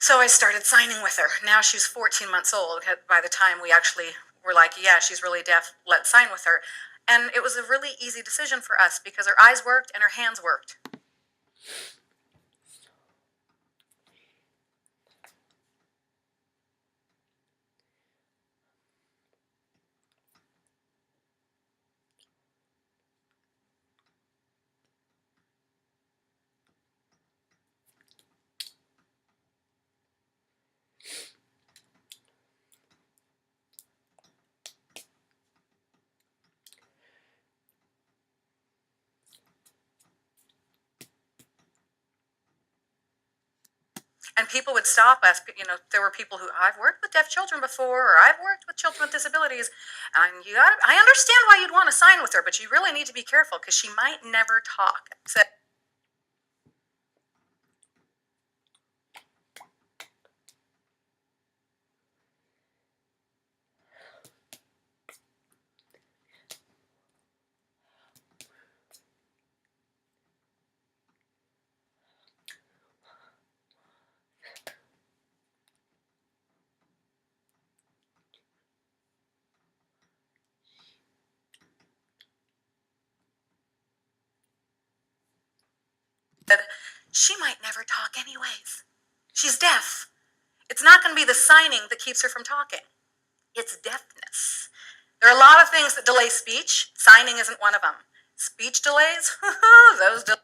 So I started signing with her. Now she's 14 months old. By the time we actually were like, yeah, she's really deaf, let's sign with her. And it was a really easy decision for us because her eyes worked and her hands worked. And people would stop us. You know, there were people who, I've worked with deaf children before, or I've worked with children with disabilities. And I understand why you'd want to sign with her, but you really need to be careful because she might never talk. So, she might never talk anyways. She's deaf. It's not going to be the signing that keeps her from talking. It's deafness. There are a lot of things that delay speech. Signing isn't one of them. Speech delays, those delays.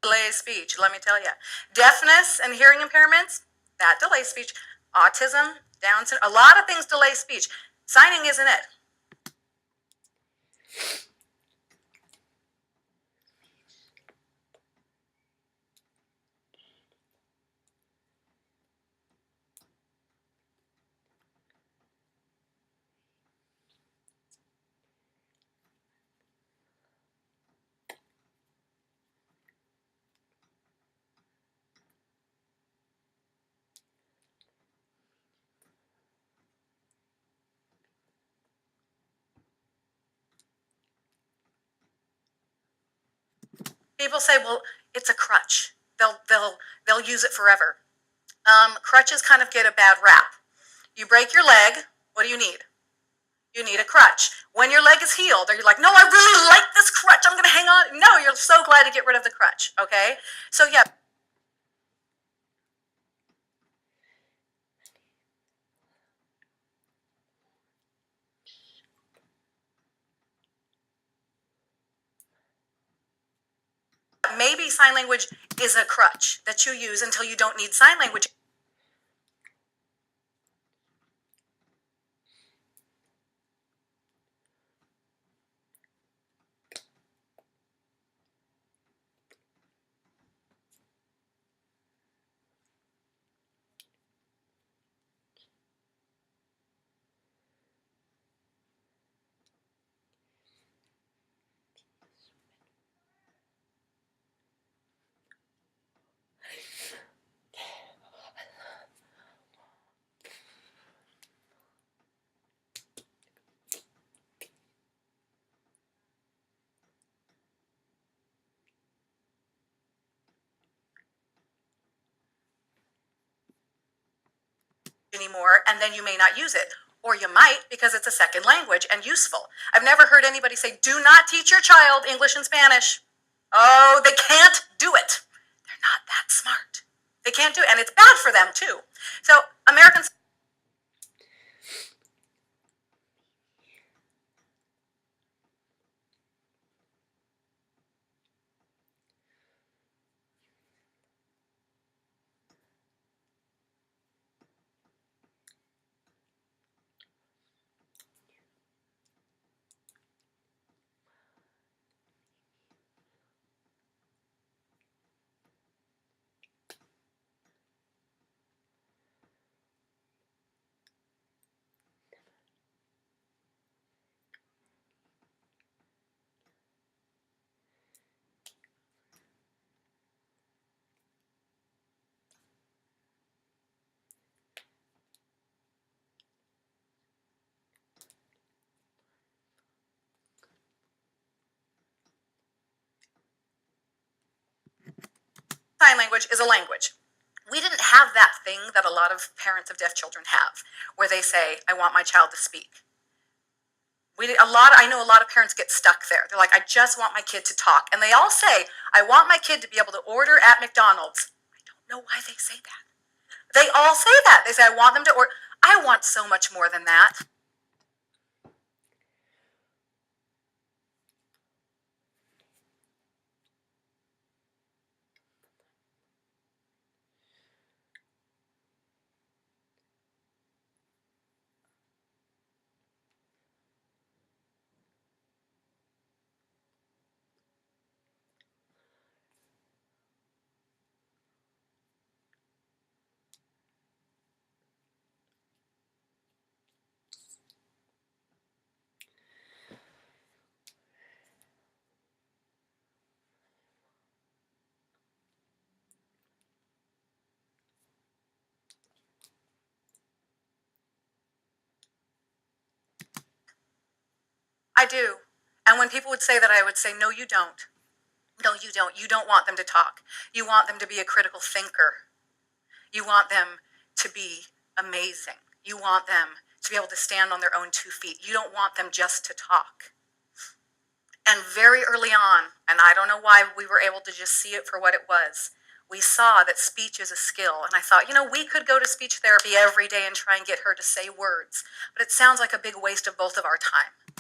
Delay speech, let me tell you. Deafness and hearing impairments, that delays speech. Autism, Down syndrome, a lot of things delay speech. Signing isn't it. People say, well, it's a crutch. They'll use it forever. Crutches kind of get a bad rap. You break your leg, what do you need? You need a crutch. When your leg is healed, are you like, no, I really like this crutch, I'm going to hang on? No, you're so glad to get rid of the crutch, okay? So yeah. Maybe sign language is a crutch that you use until you don't need sign language. Anymore, and then you may not use it. Or you might because it's a second language and useful. I've never heard anybody say, do not teach your child English and Spanish. Oh, they can't do it. They're not that smart. They can't do it, and it's bad for them too. So Americans. language is a language. We didn't have that thing that a lot of parents of deaf children have, where they say, I want my child to speak. I know a lot of parents get stuck there. They're like, I just want my kid to talk. And they all say, I want my kid to be able to order at McDonald's. I don't know why they say that. They all say that. They say, I want them to order. I want so much more than that. I do. And when people would say that, I would say, no, you don't. No, you don't. You don't want them to talk. You want them to be a critical thinker. You want them to be amazing. You want them to be able to stand on their own 2 feet. You don't want them just to talk. And very early on, and I don't know why we were able to just see it for what it was, we saw that speech is a skill. And I thought, we could go to speech therapy every day and try and get her to say words. But it sounds like a big waste of both of our time.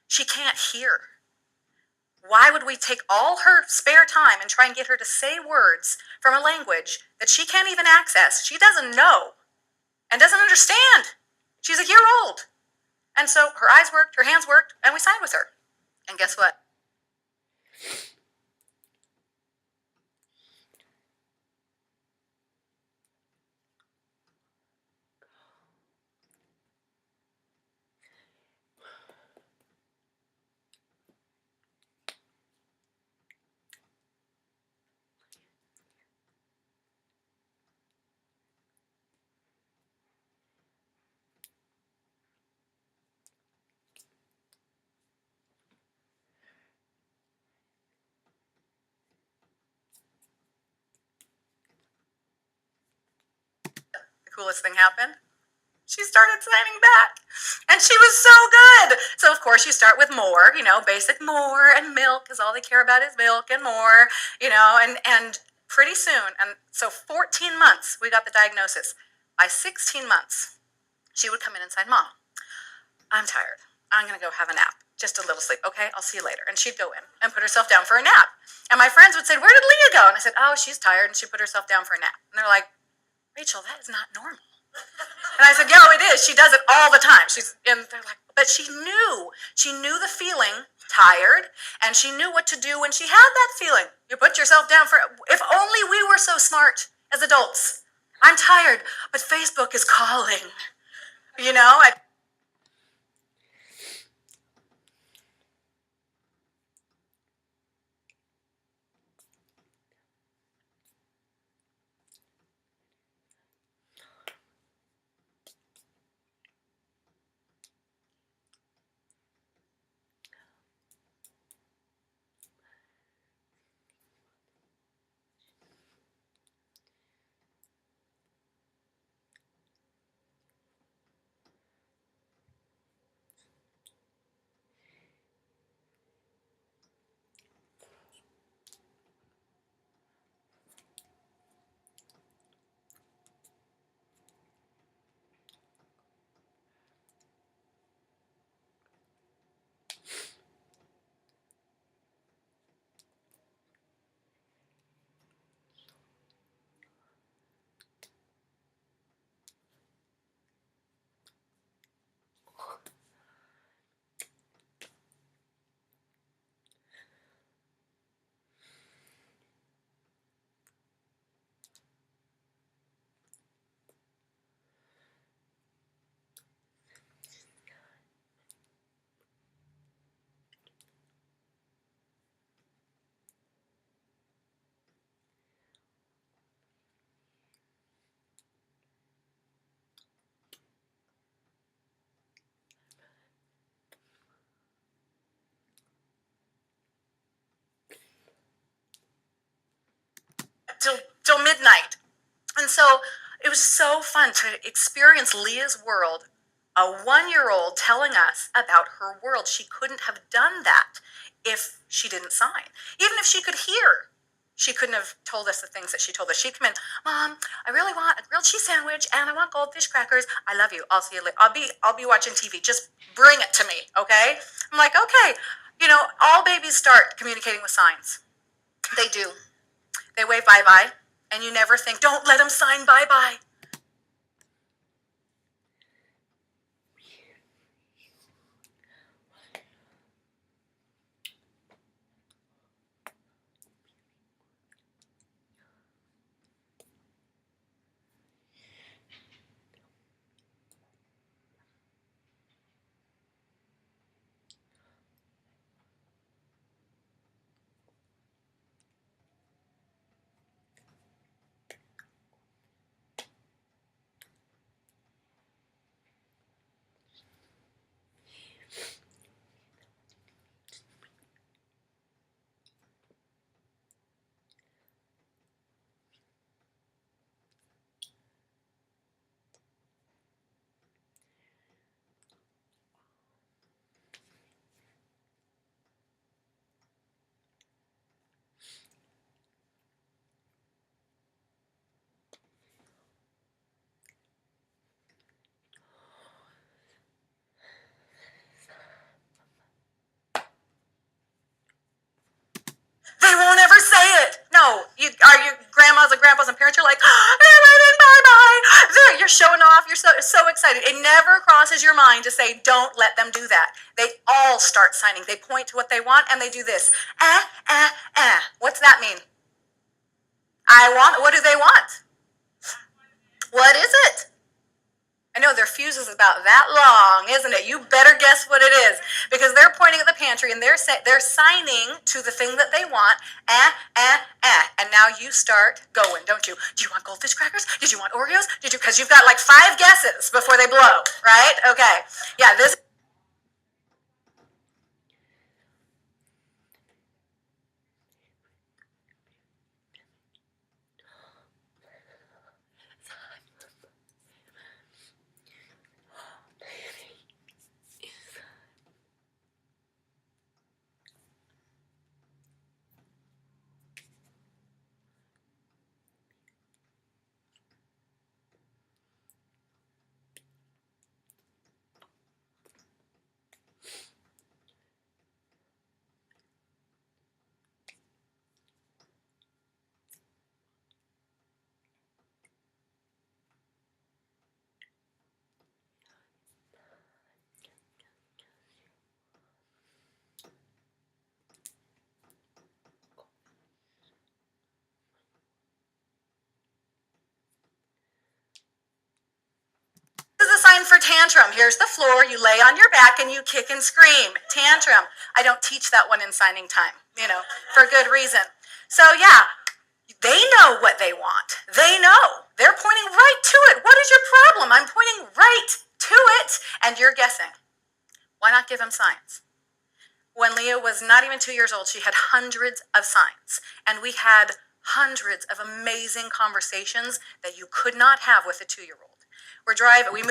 She can't hear. Why would we take all her spare time and try and get her to say words from a language that she can't even access? She doesn't know and doesn't understand. She's a year old. And so her eyes worked, her hands worked, and we signed with her. And guess what? The coolest thing happened. She started signing back. And she was so good. So, of course, you start with more, basic more, and milk, because all they care about is milk and more, and pretty soon, and so 14 months, we got the diagnosis. By 16 months, she would come in and say, Mom, I'm tired. I'm going to go have a nap. Just a little sleep. Okay, I'll see you later. And she'd go in and put herself down for a nap. And my friends would say, where did Leah go? And I said, oh, she's tired. And she put herself down for a nap. And they're like, Rachel, that is not normal. And I said, no, it is. She does it all the time. And they're like, but she knew. She knew the feeling, tired, and she knew what to do when she had that feeling. You put yourself down for, if only we were so smart as adults. I'm tired, but Facebook is calling. till midnight. And so it was so fun to experience Leah's world, a 1-year-old telling us about her world. She couldn't have done that if she didn't sign. Even if she could hear, she couldn't have told us the things that she told us. She'd come in, Mom, I really want a grilled cheese sandwich and I want goldfish crackers. I love you. I'll see you later. I'll be watching TV. Just bring it to me, okay? I'm like, okay. You know, all babies start communicating with signs. They do. They wave bye-bye, and you never think, don't let them sign bye-bye. They won't ever say it. No, are your grandmas and grandpas and parents? You're like, they're waving bye-bye. You're showing off. You're so excited. It never crosses your mind to say, don't let them do that. They all start signing. They point to what they want, and they do this. What's that mean? What do they want? What is it? I know their fuse is about that long, isn't it? You better guess what it is, because they're pointing at the pantry and they're signing to the thing that they want. And now you start going, don't you? Do you want goldfish crackers? Did you want Oreos? Did you? Because you've got like 5 guesses before they blow, right? Okay. Yeah. This. This is a sign for tantrum. Here's the floor. You lay on your back and you kick and scream. Tantrum. I don't teach that one in signing time, for good reason. So yeah, they know what they want. They know. They're pointing right to it. What is your problem? I'm pointing right to it, and you're guessing. Why not give them signs? When Leah was not even 2 years old, she had hundreds of signs, and we had hundreds of amazing conversations that you could not have with a 2-year-old. We're driving.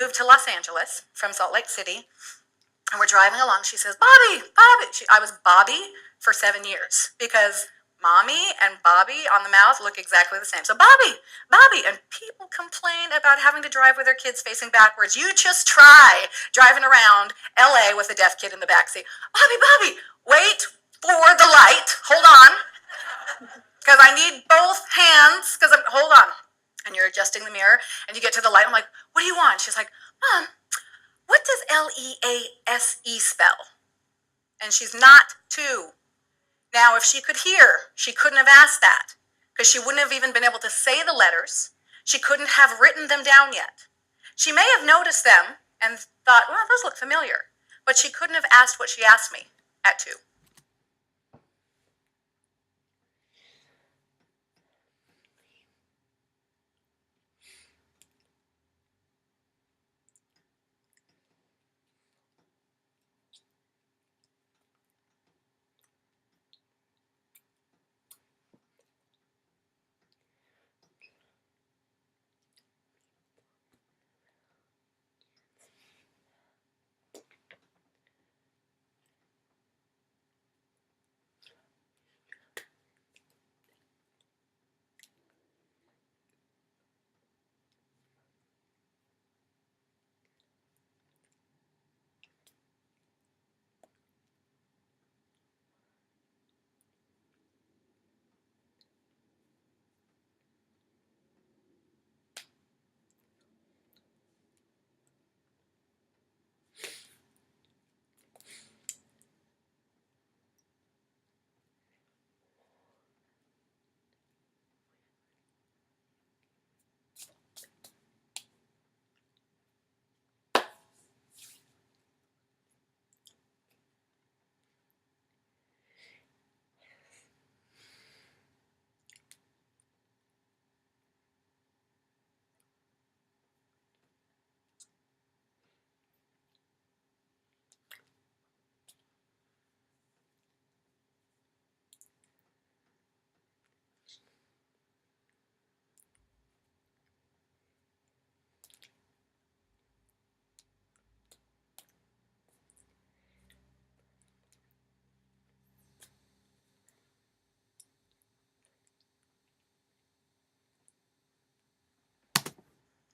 moved to Los Angeles from Salt Lake City, and we're driving along. She says, Bobby, Bobby. I was Bobby for 7 years because Mommy and Bobby on the mouth look exactly the same. So Bobby, Bobby. And people complain about having to drive with their kids facing backwards. You just try driving around LA with a deaf kid in the backseat. Bobby, Bobby, wait for the light. Hold on. Because I need both hands. Hold on. And you're adjusting the mirror and you get to the light. I'm like, what do you want? She's like, Mom, what does Lease spell? And she's not 2. Now, if she could hear, she couldn't have asked that because she wouldn't have even been able to say the letters. She couldn't have written them down yet. She may have noticed them and thought, well, those look familiar, but she couldn't have asked what she asked me at 2.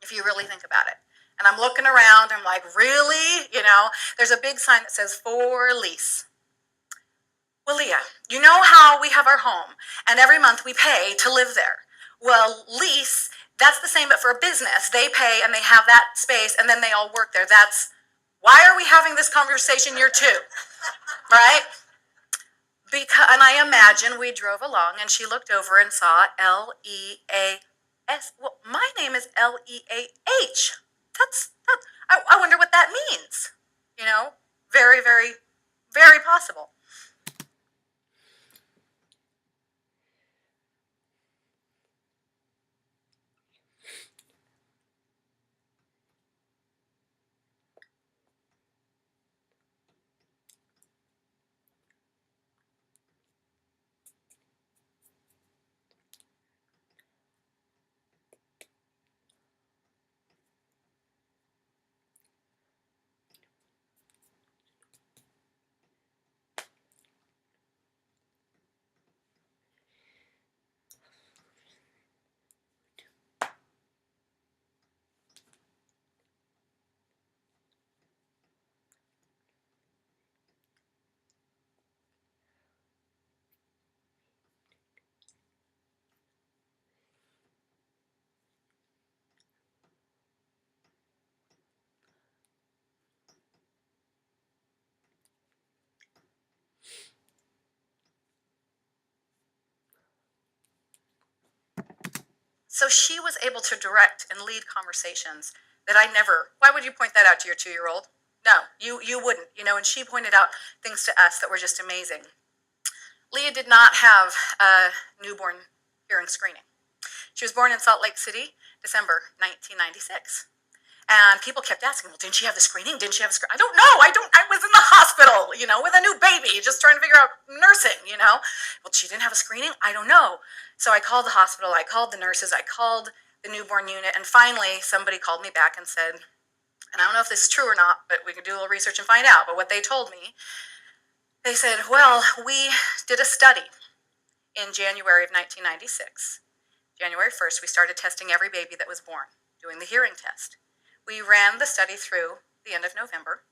If you really think about it. And I'm looking around, I'm like, really? There's a big sign that says for lease. Well, Leah, you know how we have our home and every month we pay to live there. Well, lease, that's the same but for a business. They pay and they have that space and then they all work there. Why are we having this conversation year 2? Right? And I imagine we drove along and she looked over and saw Leas. Well, my name is Leah. I wonder what that means. Very, very, very possible. So she was able to direct and lead conversations that I never. Why would you point that out to your 2-year-old? No, you wouldn't. And she pointed out things to us that were just amazing. Leah did not have a newborn hearing screening. She was born in Salt Lake City, December 1996. And people kept asking, well, didn't she have the screening? Didn't she have a screening? I don't know. I was in the hospital, with a new baby, just trying to figure out nursing, Well, she didn't have a screening? I don't know. So I called the hospital. I called the nurses. I called the newborn unit. And finally, somebody called me back and said, And I don't know if this is true or not, but we can do a little research and find out. But what they told me, they said, well, we did a study in January of 1996. January 1st, we started testing every baby that was born, doing the hearing test. We ran the study through the end of November.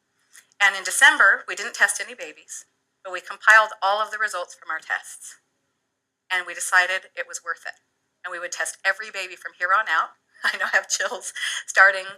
And in December, we didn't test any babies, but we compiled all of the results from our tests. And we decided it was worth it. And we would test every baby from here on out. I know I have chills, starting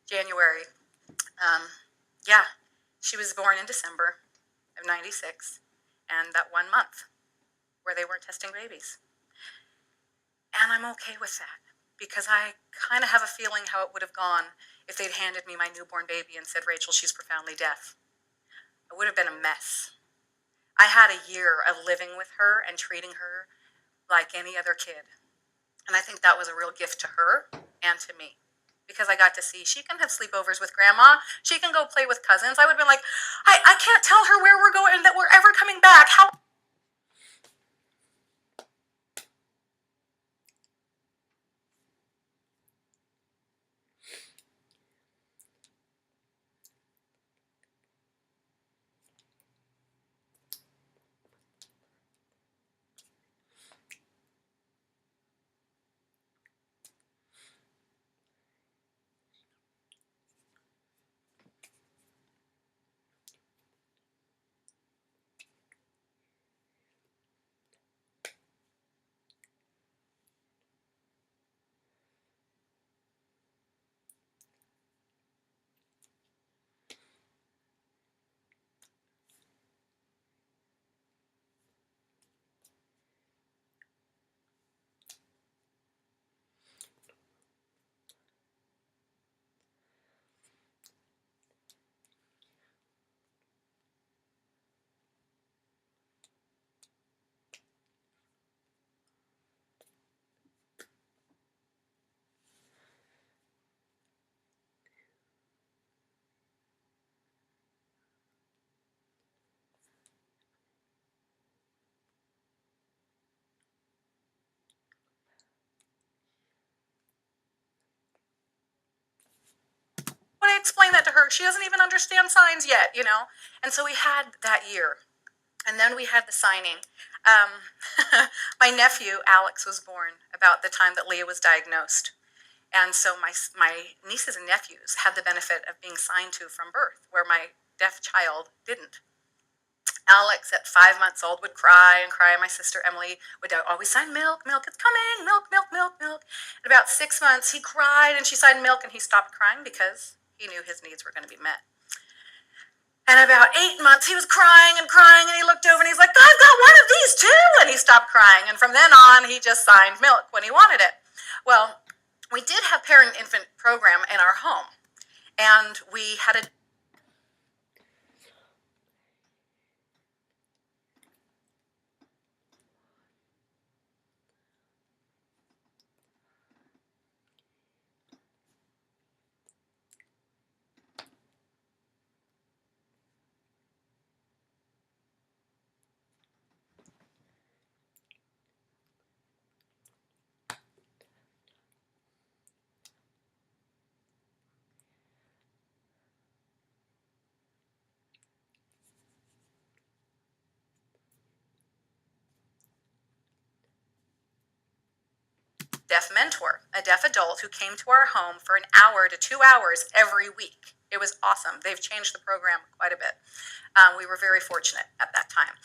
January. Yeah, she was born in December of 96, and that 1 month where they weren't testing babies. And I'm okay with that, because I kind of have a feeling how it would have gone if they'd handed me my newborn baby and said, Rachel, she's profoundly deaf. It would have been a mess. I had a year of living with her and treating her like any other kid. And I think that was a real gift to her and to me, because I got to see she can have sleepovers with grandma. She can go play with cousins. I would have been like, I can't tell her where we're going and that we're ever coming back. How? When I explained that to her, she doesn't even understand signs yet. And so we had that year. And then we had the signing. My nephew, Alex, was born about the time that Leah was diagnosed. And so my nieces and nephews had the benefit of being signed to from birth, where my deaf child didn't. Alex, at 5 months old, would cry and cry. My sister Emily would always sign milk, milk, it's coming, milk, milk, milk, milk. At about 6 months, he cried and she signed milk, and he stopped crying because he knew his needs were going to be met. And about 8 months, he was crying, and he looked over and he's like, I've got one of these too, and he stopped crying. And from then on, he just signed milk when he wanted it. Well, we did have parent-infant program in our home, and we had a deaf mentor, a deaf adult who came to our home for an hour to 2 hours every week. It was awesome. They've changed the program quite a bit. We were very fortunate at that time.